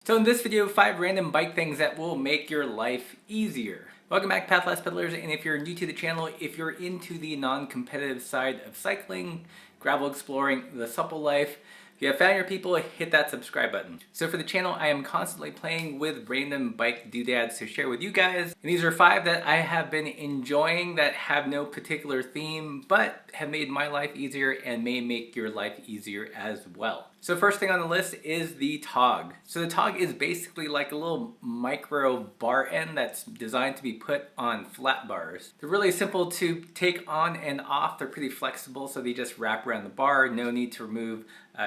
So in this video, 5 random bike things that will make your life easier. Welcome back, Pathless Peddlers, and if you're new to the channel, if you're into the non-competitive side of cycling, gravel exploring, the supple life, if you have found your people, hit that subscribe button. So for the channel, I am constantly playing with random bike doodads to share with you guys. And these are 5 that I have been enjoying that have no particular theme, but have made my life easier and may make your life easier as well. So first thing on the list is the Tog. So the Tog is basically like a little micro bar end that's designed to be put on flat bars. They're really simple to take on and off. They're pretty flexible, so they just wrap around the bar. No need to remove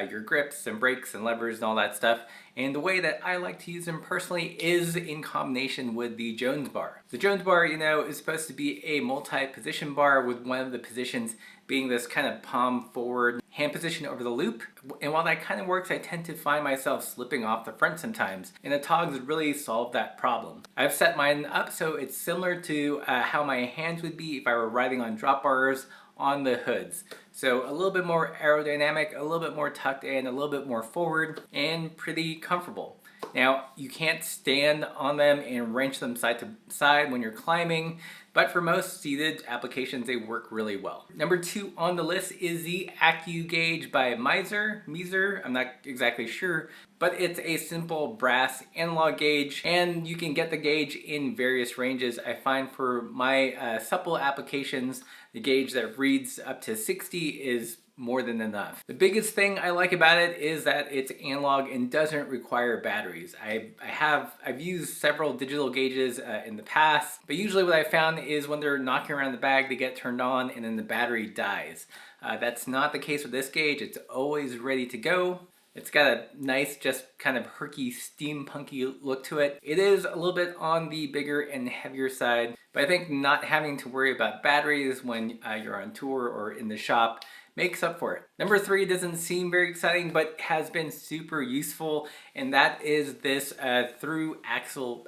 your grips and brakes and levers and all that stuff. And the way that I like to use them personally is in combination with the Jones bar. The Jones bar, you know, is supposed to be a multi-position bar with one of the positions being this kind of palm forward hand position over the loop. And while that kind of works, I tend to find myself slipping off the front sometimes. And the Togs really solve that problem. I've set mine up so it's similar to how my hands would be if I were riding on drop bars on the hoods. So a little bit more aerodynamic, a little bit more tucked in, a little bit more forward, and pretty comfortable. Now, you can't stand on them and wrench them side to side when you're climbing, but for most seated applications, they work really well. Number 2 on the list is the AccuGauge by Meiser, I'm not exactly sure, but it's a simple brass analog gauge, and you can get the gauge in various ranges. I find for my supple applications, the gauge that reads up to 60 is more than enough. The biggest thing I like about it is that it's analog and doesn't require batteries. I've used several digital gauges in the past, but usually what I found is when they're knocking around the bag, they get turned on and then the battery dies. That's not the case with this gauge. It's always ready to go. It's got a nice, just kind of herky, steampunky look to it. It is a little bit on the bigger and heavier side, but I think not having to worry about batteries when you're on tour or in the shop makes up for it. Number 3 doesn't seem very exciting, but has been super useful, and that is this through axle.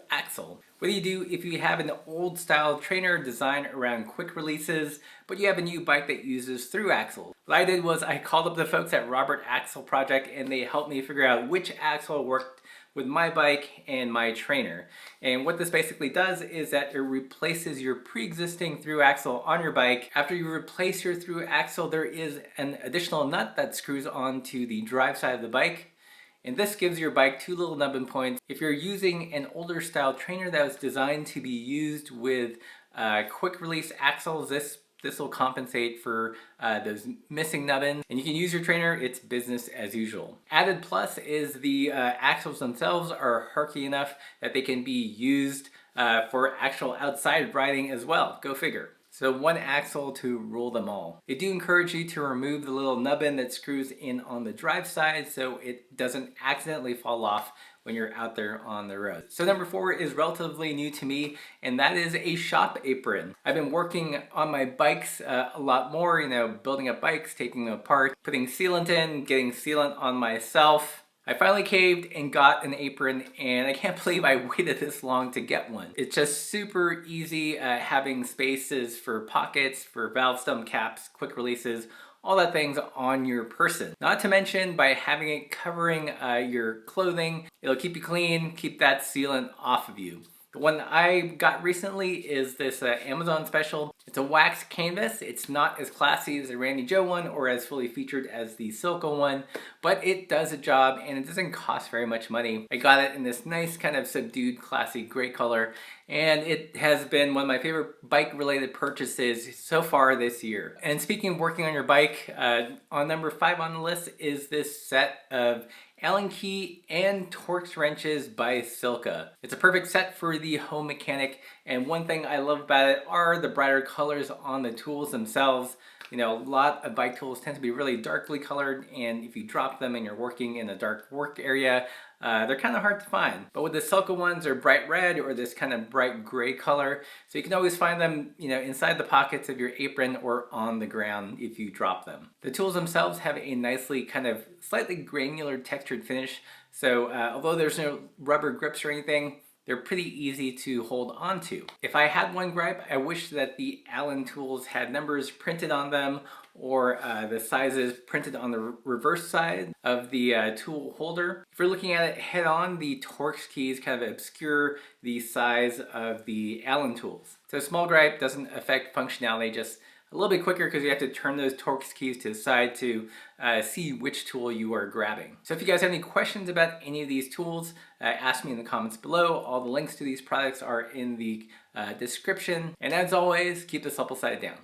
What do you do if you have an old style trainer designed around quick releases, but you have a new bike that uses through axles? What I did was I called up the folks at Robert Axle Project, and they helped me figure out which axle worked with my bike and my trainer. And what this basically does is that it replaces your pre-existing through axle on your bike. After you replace your through axle, there is an additional nut that screws onto the drive side of the bike. And this gives your bike 2 little nubbin points. If you're using an older style trainer that was designed to be used with quick release axles, this will compensate for those missing nubbins, and you can use your trainer. It's business as usual. Added plus is the axles themselves are herky enough that they can be used for actual outside riding as well. Go figure. So one axle to rule them all. They do encourage you to remove the little nubbin that screws in on the drive side so it doesn't accidentally fall off when you're out there on the road. So number 4 is relatively new to me, and that is a shop apron. I've been working on my bikes a lot more, you know, building up bikes, taking them apart, putting sealant in, getting sealant on myself. I finally caved and got an apron, and I can't believe I waited this long to get one. It's just super easy having spaces for pockets, for valve stem caps, quick releases, all that things on your person. Not to mention, by having it covering your clothing, it'll keep you clean, keep that sealant off of you. The one I got recently is this Amazon special. It's a wax canvas. It's not as classy as the Randy Joe one or as fully featured as the Silca one, but it does a job and it doesn't cost very much money. I got it in this nice kind of subdued classy gray color, and it has been one of my favorite bike related purchases so far this year. And speaking of working on your bike, on number 5 on the list is this set of Allen key and Torx wrenches by Silca. It's a perfect set for the home mechanic, and one thing I love about it are the brighter colors on the tools themselves. You know, a lot of bike tools tend to be really darkly colored, and if you drop them and you're working in a dark work area, they're kind of hard to find. But with the Silca ones, they're bright red or this kind of bright gray color, so you can always find them, you know, inside the pockets of your apron or on the ground if you drop them. The tools themselves have a nicely kind of slightly granular textured finish, so although there's no rubber grips or anything, they're pretty easy to hold on to. If I had one gripe, I wish that the Allen tools had numbers printed on them or the sizes printed on the reverse side of the tool holder. If you're looking at it head on, the Torx keys kind of obscure the size of the Allen tools. So small gripe doesn't affect functionality, just a little bit quicker because you have to turn those Torx keys to the side to see which tool you are grabbing. So if you guys have any questions about any of these tools, ask me in the comments below. All the links to these products are in the description. And as always, keep the supple side down.